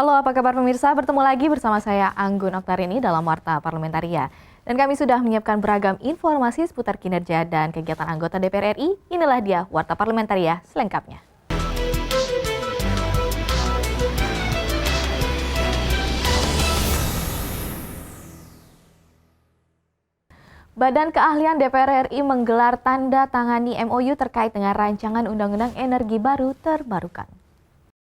Halo, apa kabar pemirsa? Bertemu lagi bersama saya Anggun Oktarini dalam Warta Parlamentaria. Dan kami sudah menyiapkan beragam informasi seputar kinerja dan kegiatan anggota DPR RI. Inilah dia Warta Parlamentaria selengkapnya. Badan Keahlian DPR RI menggelar tanda tangani MOU terkait dengan rancangan Undang-Undang Energi Baru Terbarukan.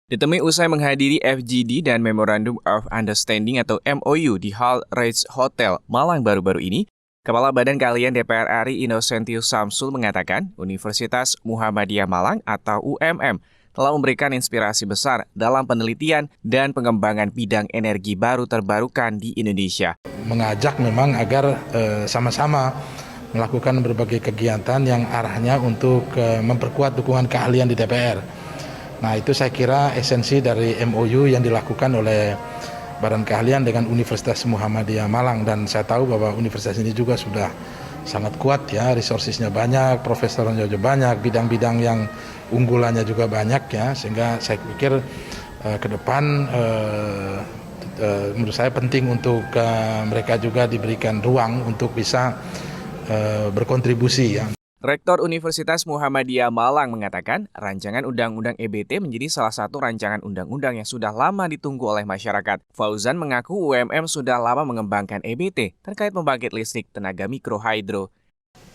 Ditemui usai menghadiri FGD dan Memorandum of Understanding atau MOU di Hall Ritz Hotel Malang baru-baru ini, Kepala Badan Keahlian DPR RI Innocentius Samsul mengatakan Universitas Muhammadiyah Malang atau UMM telah memberikan inspirasi besar dalam penelitian dan pengembangan bidang energi baru terbarukan di Indonesia. Mengajak memang agar sama-sama melakukan berbagai kegiatan yang arahnya untuk memperkuat dukungan keahlian di DPR. Nah, itu saya kira esensi dari MOU yang dilakukan oleh Badan Keahlian dengan Universitas Muhammadiyah Malang, dan saya tahu bahwa universitas ini juga sudah sangat kuat ya, resourcesnya banyak, profesornya juga banyak, bidang-bidang yang unggulannya juga banyak ya, sehingga saya pikir ke depan menurut saya penting untuk mereka juga diberikan ruang untuk bisa berkontribusi ya. Rektor Universitas Muhammadiyah Malang mengatakan rancangan Undang-Undang EBT menjadi salah satu rancangan undang-undang yang sudah lama ditunggu oleh masyarakat. Fauzan mengaku UMM sudah lama mengembangkan EBT terkait pembangkit listrik tenaga mikrohidro.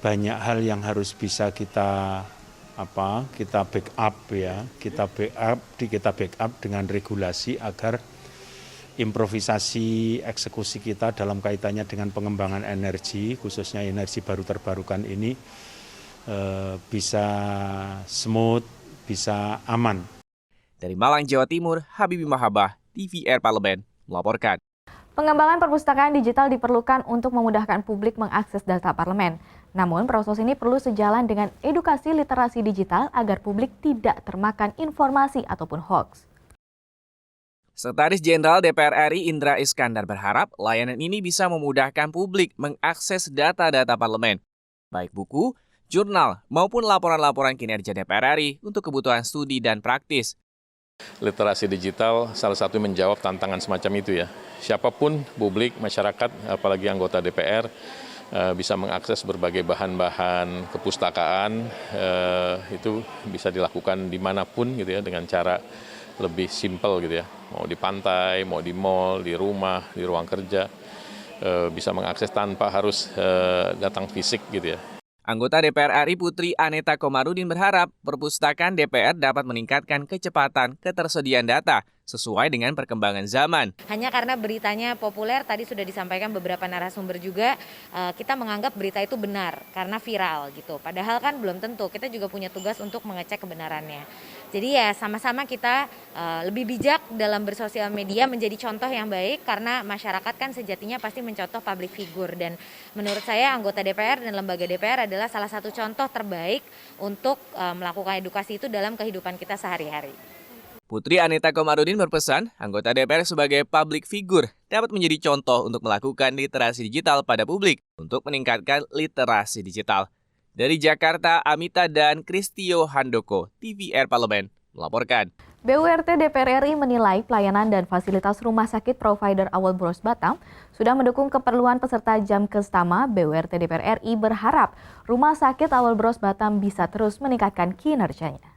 Banyak hal yang harus bisa kita backup ya, kita backup dengan regulasi agar improvisasi eksekusi kita dalam kaitannya dengan pengembangan energi, khususnya energi baru terbarukan ini bisa smooth, bisa aman. Dari Malang, Jawa Timur, Habibie Mahabah, TVR Parlemen, melaporkan. Pengembangan perpustakaan digital diperlukan untuk memudahkan publik mengakses data parlemen. Namun, proses ini perlu sejalan dengan edukasi literasi digital agar publik tidak termakan informasi ataupun hoax. Sekretaris Jenderal DPR RI Indra Iskandar berharap layanan ini bisa memudahkan publik mengakses data-data parlemen, baik buku, jurnal, maupun laporan-laporan kinerja DPR RI untuk kebutuhan studi dan praktis. Literasi digital salah satu menjawab tantangan semacam itu ya. Siapapun publik, masyarakat, apalagi anggota DPR, bisa mengakses berbagai bahan-bahan kepustakaan, itu bisa dilakukan dimanapun gitu ya, dengan cara lebih simpel gitu ya. Mau di pantai, mau di mall, di rumah, di ruang kerja, bisa mengakses tanpa harus datang fisik gitu ya. Anggota DPR RI Putri Aneta Komarudin berharap perpustakaan DPR dapat meningkatkan kecepatan ketersediaan data sesuai dengan perkembangan zaman. Hanya karena beritanya populer, tadi sudah disampaikan beberapa narasumber juga, kita menganggap berita itu benar karena viral gitu. Padahal kan belum tentu, kita juga punya tugas untuk mengecek kebenarannya. Jadi ya sama-sama kita lebih bijak dalam bersosial media, menjadi contoh yang baik karena masyarakat kan sejatinya pasti mencontoh public figure, dan menurut saya anggota DPR dan lembaga DPR adalah salah satu contoh terbaik untuk melakukan edukasi itu dalam kehidupan kita sehari-hari. Putri Aneta Komarudin berpesan anggota DPR sebagai public figure dapat menjadi contoh untuk melakukan literasi digital pada publik untuk meningkatkan literasi digital. Dari Jakarta, Amita dan Kristio Handoko, TVR Parlemen, melaporkan. BURT DPR RI menilai pelayanan dan fasilitas rumah sakit provider Awal Bros Batam sudah mendukung keperluan peserta jam Kestama. BURT DPR RI berharap rumah sakit Awal Bros Batam bisa terus meningkatkan kinerjanya.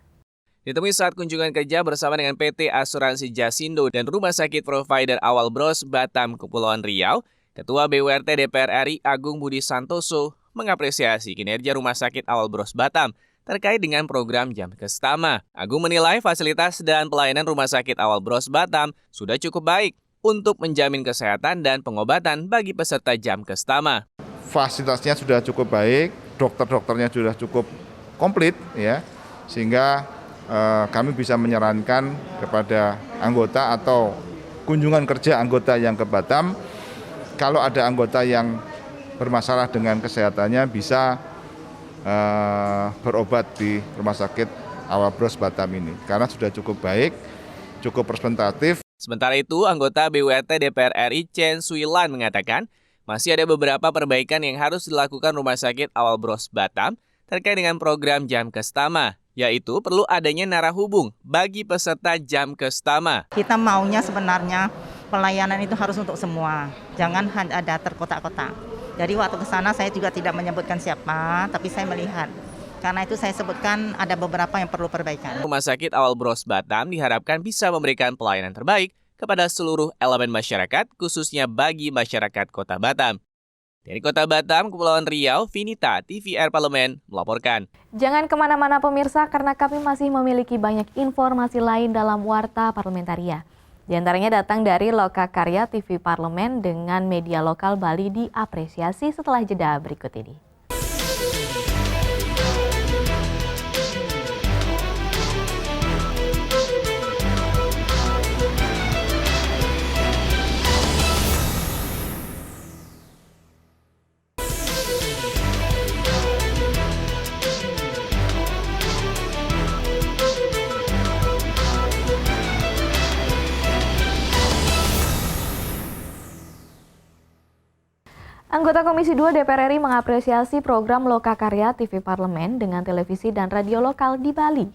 Ditemui saat kunjungan kerja bersama dengan PT Asuransi Jasindo dan Rumah Sakit Provider Awal Bros Batam Kepulauan Riau, Ketua BURT DPR RI Agung Budi Santoso mengapresiasi kinerja Rumah Sakit Awal Bros Batam terkait dengan program Jam Kestama. Agung menilai fasilitas dan pelayanan Rumah Sakit Awal Bros Batam sudah cukup baik untuk menjamin kesehatan dan pengobatan bagi peserta Jam Kestama. Fasilitasnya sudah cukup baik, dokter-dokternya sudah cukup komplit ya, sehingga kami bisa menyarankan kepada anggota atau kunjungan kerja anggota yang ke Batam, kalau ada anggota yang bermasalah dengan kesehatannya bisa berobat di Rumah Sakit Awal Bros Batam ini, karena sudah cukup baik, cukup representatif. Sementara itu, anggota BURT DPR RI Chen Suilan mengatakan masih ada beberapa perbaikan yang harus dilakukan Rumah Sakit Awal Bros Batam terkait dengan program Jam Kestama. yaitu perlu adanya narahubung bagi peserta jam Kestama. Kita maunya sebenarnya pelayanan itu harus untuk semua, jangan hanya ada terkotak-kotak. Jadi waktu ke sana saya juga tidak menyebutkan siapa, tapi saya melihat. Karena itu saya sebutkan ada beberapa yang perlu perbaikan. Rumah Sakit Awal Bros Batam diharapkan bisa memberikan pelayanan terbaik kepada seluruh elemen masyarakat, khususnya bagi masyarakat Kota Batam. Dari Kota Batam, Kepulauan Riau, Vinita, TVR Parlemen melaporkan. Jangan kemana-mana pemirsa, karena kami masih memiliki banyak informasi lain dalam Warta Parlementaria. Di antaranya datang dari Lokakarya TV Parlemen dengan media lokal Bali diapresiasi setelah jeda berikut ini. Anggota Komisi 2 DPR RI mengapresiasi program Lokakarya TV Parlemen dengan televisi dan radio lokal di Bali.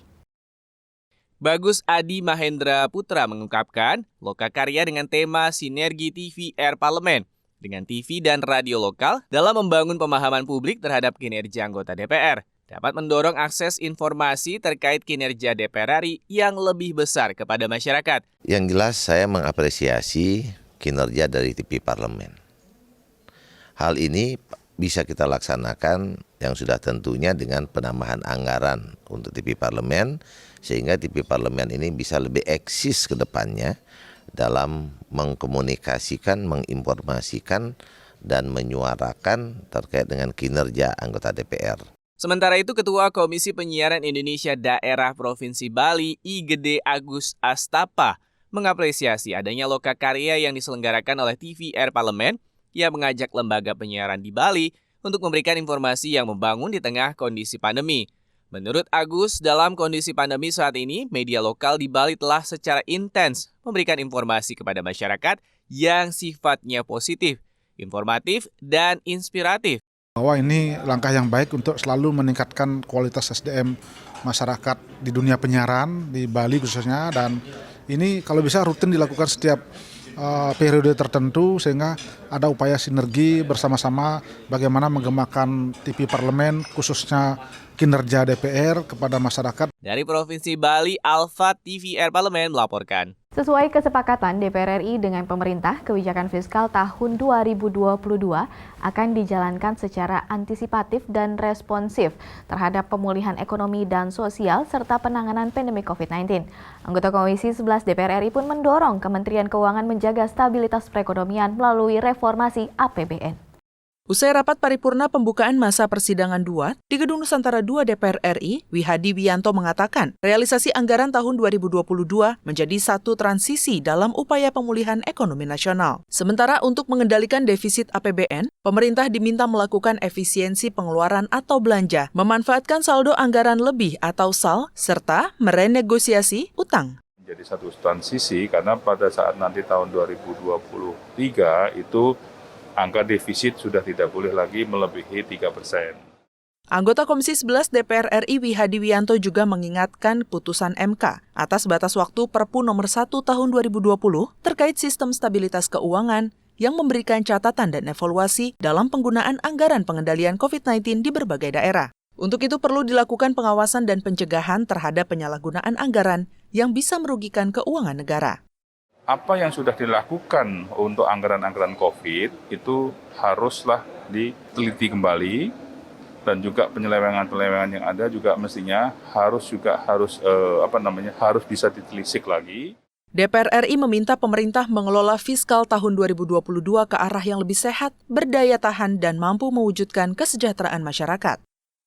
Bagus Adi Mahendra Putra mengungkapkan, Lokakarya dengan tema Sinergi TVR Parlemen dengan TV dan radio lokal dalam membangun pemahaman publik terhadap kinerja anggota DPR dapat mendorong akses informasi terkait kinerja DPR RI yang lebih besar kepada masyarakat. Yang jelas saya mengapresiasi kinerja dari TV Parlemen. Hal ini bisa kita laksanakan yang sudah tentunya dengan penambahan anggaran untuk TV Parlemen, sehingga TV Parlemen ini bisa lebih eksis ke depannya dalam mengkomunikasikan, menginformasikan, dan menyuarakan terkait dengan kinerja anggota DPR. Sementara itu, Ketua Komisi Penyiaran Indonesia Daerah Provinsi Bali, I Gede Agus Astapa, mengapresiasi adanya Lokakarya yang diselenggarakan oleh TVR Parlemen yang mengajak lembaga penyiaran di Bali untuk memberikan informasi yang membangun di tengah kondisi pandemi. Menurut Agus, dalam kondisi pandemi saat ini, media lokal di Bali telah secara intens memberikan informasi kepada masyarakat yang sifatnya positif, informatif, dan inspiratif. Bahwa ini langkah yang baik untuk selalu meningkatkan kualitas SDM masyarakat di dunia penyiaran, di Bali khususnya, dan ini kalau bisa rutin dilakukan setiap periode tertentu sehingga ada upaya sinergi bersama-sama bagaimana menggemakan TV Parlemen khususnya kinerja DPR kepada masyarakat. Dari Provinsi Bali, Alfat TVR Parlemen melaporkan. Sesuai kesepakatan DPR RI dengan pemerintah, kebijakan fiskal tahun 2022 akan dijalankan secara antisipatif dan responsif terhadap pemulihan ekonomi dan sosial serta penanganan pandemi COVID-19. Anggota Komisi 11 DPR RI pun mendorong Kementerian Keuangan menjaga stabilitas perekonomian melalui reformasi APBN. Usai rapat paripurna pembukaan masa persidangan 2 di Gedung Nusantara 2 DPR RI, Wihadi Wiyanto mengatakan realisasi anggaran tahun 2022 menjadi satu transisi dalam upaya pemulihan ekonomi nasional. Sementara untuk mengendalikan defisit APBN, pemerintah diminta melakukan efisiensi pengeluaran atau belanja, memanfaatkan saldo anggaran lebih atau SAL, serta merenegosiasi utang. Jadi satu transisi karena pada saat nanti tahun 2023 itu angka defisit sudah tidak boleh lagi melebihi 3%. Anggota Komisi 11 DPR RI Wihadi Wiyanto juga mengingatkan putusan MK atas batas waktu Perpu nomor 1 tahun 2020 terkait sistem stabilitas keuangan yang memberikan catatan dan evaluasi dalam penggunaan anggaran pengendalian COVID-19 di berbagai daerah. Untuk itu perlu dilakukan pengawasan dan pencegahan terhadap penyalahgunaan anggaran yang bisa merugikan keuangan negara. Apa yang sudah dilakukan untuk anggaran-anggaran COVID itu haruslah diteliti kembali dan juga penyelewengan-penyelewengan yang ada juga mestinya harus bisa ditelisik lagi. DPR RI meminta pemerintah mengelola fiskal tahun 2022 ke arah yang lebih sehat, berdaya tahan dan mampu mewujudkan kesejahteraan masyarakat.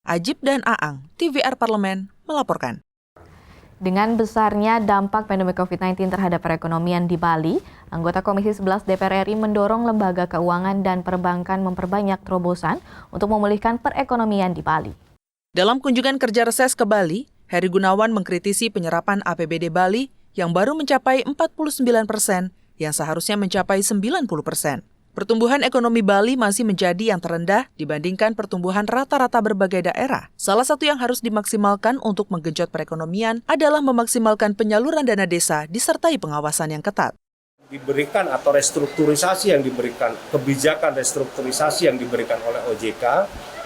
Ajib dan Aang, TVR Parlemen melaporkan. Dengan besarnya dampak pandemi COVID-19 terhadap perekonomian di Bali, anggota Komisi 11 DPR RI mendorong lembaga keuangan dan perbankan memperbanyak terobosan untuk memulihkan perekonomian di Bali. Dalam kunjungan kerja reses ke Bali, Heri Gunawan mengkritisi penyerapan APBD Bali yang baru mencapai 49%, yang seharusnya mencapai 90%. Pertumbuhan ekonomi Bali masih menjadi yang terendah dibandingkan pertumbuhan rata-rata berbagai daerah. Salah satu yang harus dimaksimalkan untuk menggenjot perekonomian adalah memaksimalkan penyaluran dana desa disertai pengawasan yang ketat. Diberikan atau restrukturisasi yang diberikan, kebijakan restrukturisasi yang diberikan oleh OJK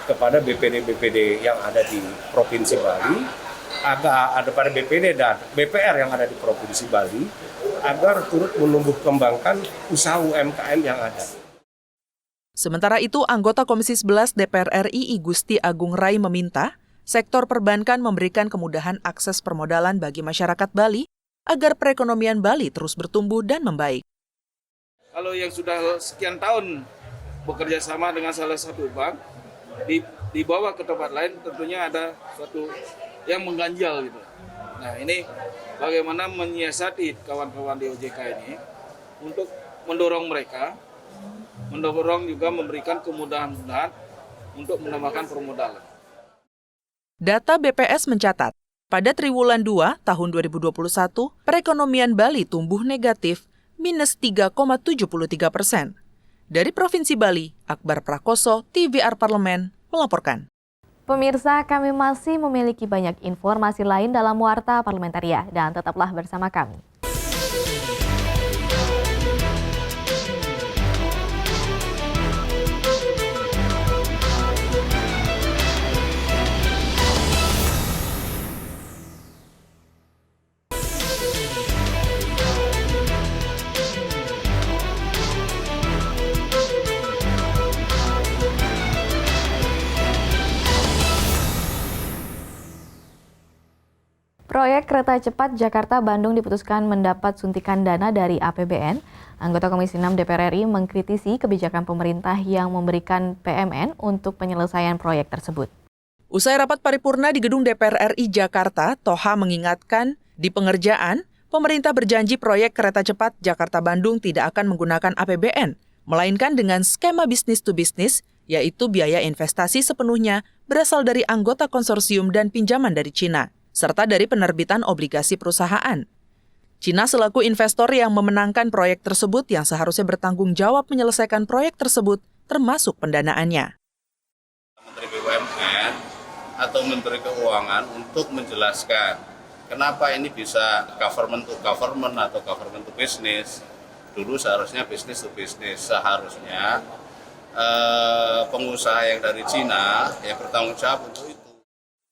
kepada BPD-BPD yang ada di Provinsi Bali, ada pada BPD dan BPR yang ada di Provinsi Bali, agar turut menumbuh kembangkan usaha UMKM yang ada. Sementara itu, anggota Komisi 11 DPR RI Gusti Agung Rai meminta sektor perbankan memberikan kemudahan akses permodalan bagi masyarakat Bali agar perekonomian Bali terus bertumbuh dan membaik. Kalau yang sudah sekian tahun bekerja sama dengan salah satu bank, dibawa ke tempat lain tentunya ada suatu yang mengganjal gitu. Nah ini bagaimana menyiasati kawan-kawan di OJK ini untuk mendorong mereka, mendorong juga memberikan kemudahan-kemudahan untuk menambahkan permodalan. Data BPS mencatat, pada triwulan 2 tahun 2021, perekonomian Bali tumbuh negatif minus 3,73%. Dari Provinsi Bali, Akbar Prakoso, TVR Parlemen, melaporkan. Pemirsa, kami masih memiliki banyak informasi lain dalam Warta Parlementaria dan tetaplah bersama kami. Proyek kereta cepat Jakarta-Bandung diputuskan mendapat suntikan dana dari APBN. Anggota Komisi 6 DPR RI mengkritisi kebijakan pemerintah yang memberikan PMN untuk penyelesaian proyek tersebut. Usai rapat paripurna di Gedung DPR RI Jakarta, Toha mengingatkan di pengerjaan, pemerintah berjanji proyek kereta cepat Jakarta-Bandung tidak akan menggunakan APBN, melainkan dengan skema bisnis to bisnis, yaitu biaya investasi sepenuhnya berasal dari anggota konsorsium dan pinjaman dari Cina, serta dari penerbitan obligasi perusahaan. Cina selaku investor yang memenangkan proyek tersebut yang seharusnya bertanggung jawab menyelesaikan proyek tersebut, termasuk pendanaannya. Menteri BUMN atau Menteri Keuangan untuk menjelaskan kenapa ini bisa government to government atau government to business. Dulu seharusnya business to business, seharusnya pengusaha yang dari Cina yang bertanggung jawab untuk itu.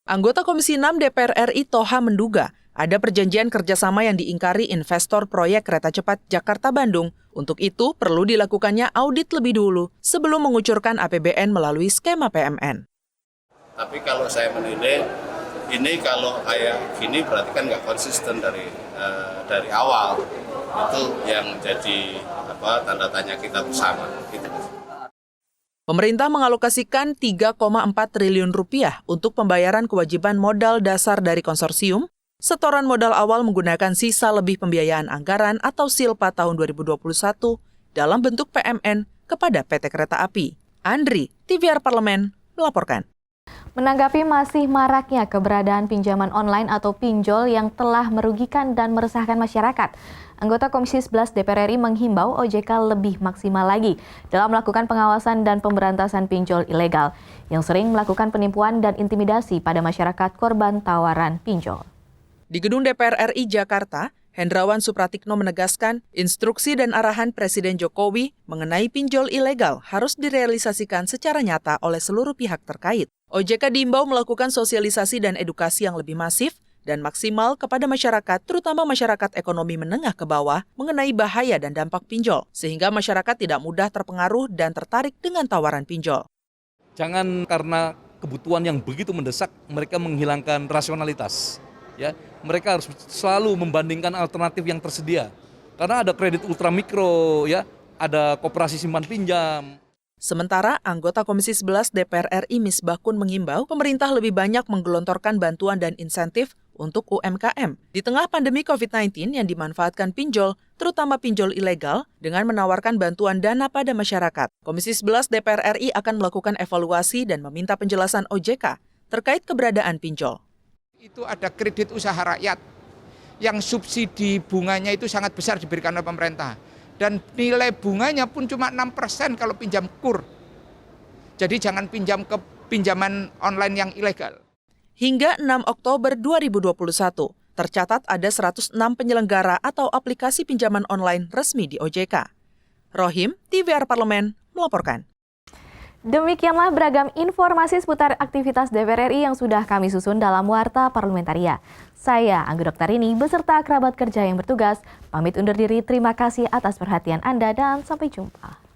Anggota Komisi 6 DPR RI Toha menduga ada perjanjian kerjasama yang diingkari investor proyek kereta cepat Jakarta-Bandung. Untuk itu, perlu dilakukannya audit lebih dulu sebelum mengucurkan APBN melalui skema PMN. Tapi kalau saya menilai, ini kalau kayak gini berarti kan nggak konsisten dari awal. Itu yang jadi tanda tanya kita bersama. Gitu. Pemerintah mengalokasikan 3,4 triliun rupiah untuk pembayaran kewajiban modal dasar dari konsorsium. Setoran modal awal menggunakan sisa lebih pembiayaan anggaran atau SILPA tahun 2021 dalam bentuk PMN kepada PT Kereta Api. Andri, TVR Parlemen, melaporkan. Menanggapi masih maraknya keberadaan pinjaman online atau pinjol yang telah merugikan dan meresahkan masyarakat, anggota Komisi 11 DPR RI menghimbau OJK lebih maksimal lagi dalam melakukan pengawasan dan pemberantasan pinjol ilegal yang sering melakukan penipuan dan intimidasi pada masyarakat korban tawaran pinjol. Di Gedung DPR RI Jakarta, Hendrawan Supratikno menegaskan instruksi dan arahan Presiden Jokowi mengenai pinjol ilegal harus direalisasikan secara nyata oleh seluruh pihak terkait. OJK diimbau melakukan sosialisasi dan edukasi yang lebih masif dan maksimal kepada masyarakat, terutama masyarakat ekonomi menengah ke bawah, mengenai bahaya dan dampak pinjol, sehingga masyarakat tidak mudah terpengaruh dan tertarik dengan tawaran pinjol. Jangan karena kebutuhan yang begitu mendesak, mereka menghilangkan rasionalitas. Ya, mereka harus selalu membandingkan alternatif yang tersedia. Karena ada kredit ultramikro, ya, ada koperasi simpan pinjam. Sementara, anggota Komisi 11 DPR RI Misbakun mengimbau pemerintah lebih banyak menggelontorkan bantuan dan insentif untuk UMKM di tengah pandemi COVID-19 yang dimanfaatkan pinjol, terutama pinjol ilegal, dengan menawarkan bantuan dana pada masyarakat. Komisi 11 DPR RI akan melakukan evaluasi dan meminta penjelasan OJK terkait keberadaan pinjol. Itu ada kredit usaha rakyat yang subsidi bunganya itu sangat besar diberikan oleh pemerintah. Dan nilai bunganya pun cuma 6% kalau pinjam KUR. Jadi jangan pinjam ke pinjaman online yang ilegal. Hingga 6 Oktober 2021, tercatat ada 106 penyelenggara atau aplikasi pinjaman online resmi di OJK. Rohim, TVR Parlemen, melaporkan. Demikianlah beragam informasi seputar aktivitas DPR RI yang sudah kami susun dalam Warta Parlementaria. Saya, Angga Doktarini, beserta kerabat kerja yang bertugas, pamit undur diri. Terima kasih atas perhatian Anda dan sampai jumpa.